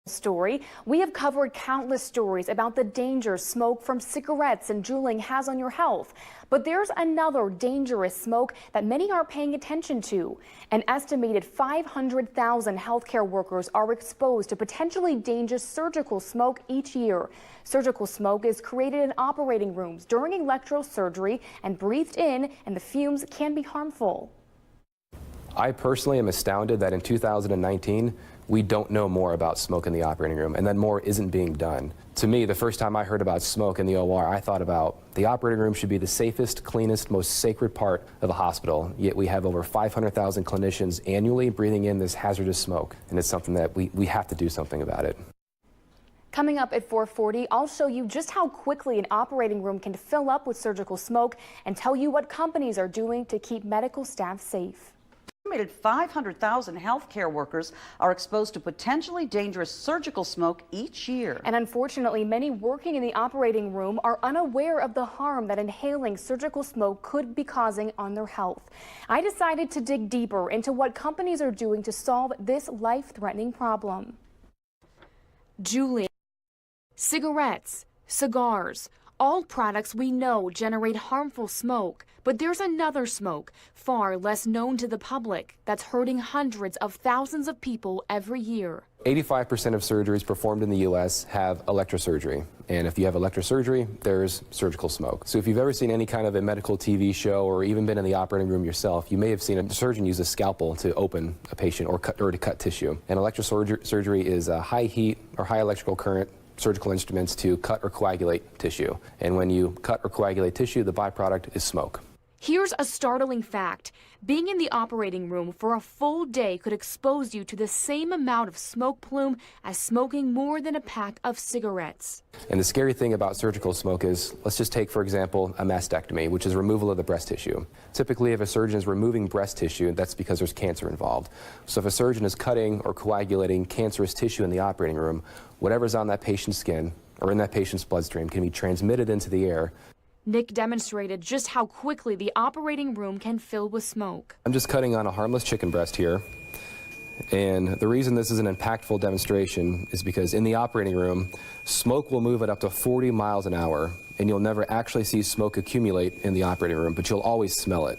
Story. We have covered countless stories about the dangers smoke from cigarettes and juuling has on your health. But there's another dangerous smoke that many aren't paying attention to. An estimated 500,000 healthcare workers are exposed to potentially dangerous surgical smoke each year. Surgical smoke is created in operating rooms during electrosurgery and breathed in, and the fumes can be harmful. I personally am astounded that in 2019, we don't know more about smoke in the operating room, and that more isn't being done. To me, the first time I heard about smoke in the OR, I thought about the operating room should be the safest, cleanest, most sacred part of a hospital, yet we have over 500,000 clinicians annually breathing in this hazardous smoke, and it's something that we have to do something about it. Coming up at 4:40, I'll show you just how quickly an operating room can fill up with surgical smoke and tell you what companies are doing to keep medical staff safe. Estimated 500,000 healthcare workers are exposed to potentially dangerous surgical smoke each year. And unfortunately, many working in the operating room are unaware of the harm that inhaling surgical smoke could be causing on their health. I decided to dig deeper into what companies are doing to solve this life-threatening problem. Juuling, cigarettes, cigars. All products we know generate harmful smoke, but there's another smoke, far less known to the public, that's hurting hundreds of thousands of people every year. 85% of surgeries performed in the U.S. have electrosurgery, and if you have electrosurgery, there's surgical smoke. So if you've ever seen any kind of a medical TV show or even been in the operating room yourself, you may have seen a surgeon use a scalpel to open a patient or to cut tissue. And electrosurgery is a high heat or high electrical current surgical instruments to cut or coagulate tissue. And when you cut or coagulate tissue, the byproduct is smoke. Here's a startling fact. Being in the operating room for a full day could expose you to the same amount of smoke plume as smoking more than a pack of cigarettes. And the scary thing about surgical smoke is, let's just take, for example, a mastectomy, which is removal of the breast tissue. Typically, if a surgeon is removing breast tissue, that's because there's cancer involved. So if a surgeon is cutting or coagulating cancerous tissue in the operating room, whatever's on that patient's skin or in that patient's bloodstream can be transmitted into the air. Nick demonstrated just how quickly the operating room can fill with smoke. I'm just cutting on a harmless chicken breast here. And the reason this is an impactful demonstration is because in the operating room, smoke will move at up to 40 miles an hour, and you'll never actually see smoke accumulate in the operating room, but you'll always smell it.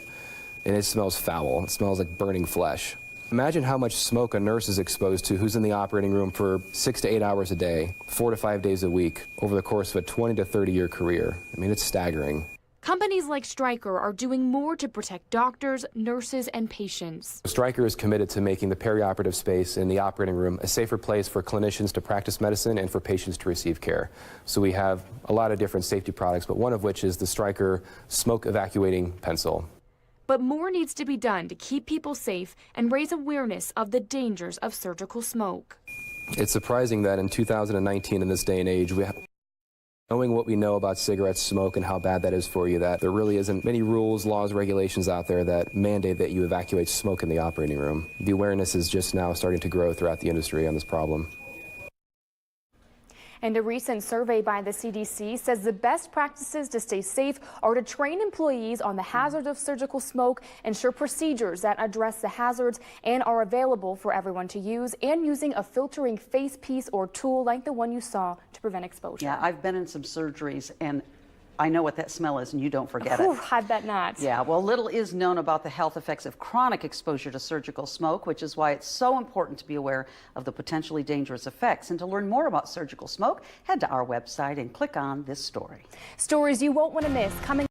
And it smells foul. It smells like burning flesh. Imagine how much smoke a nurse is exposed to who's in the operating room for 6 to 8 hours a day, 4 to 5 days a week, over the course of a 20 to 30-year career. I mean, it's staggering. Companies like Stryker are doing more to protect doctors, nurses, and patients. Stryker is committed to making the perioperative space in the operating room a safer place for clinicians to practice medicine and for patients to receive care. So we have a lot of different safety products, but one of which is the Stryker smoke evacuating pencil. But more needs to be done to keep people safe and raise awareness of the dangers of surgical smoke. It's surprising that in 2019, in this day and age, knowing what we know about cigarette smoke and how bad that is for you, that there really isn't many rules, laws, regulations out there that mandate that you evacuate smoke in the operating room. The awareness is just now starting to grow throughout the industry on this problem. And a recent survey by the CDC says the best practices to stay safe are to train employees on the hazards of surgical smoke, ensure procedures that address the hazards and are available for everyone to use, and using a filtering face piece or tool like the one you saw to prevent exposure. Yeah, I've been in some surgeries and I know what that smell is, and you don't forget Ooh, it. I bet not. Yeah, well, little is known about the health effects of chronic exposure to surgical smoke, which is why it's so important to be aware of the potentially dangerous effects. And to learn more about surgical smoke, head to our website and click on this story. Stories you won't want to miss coming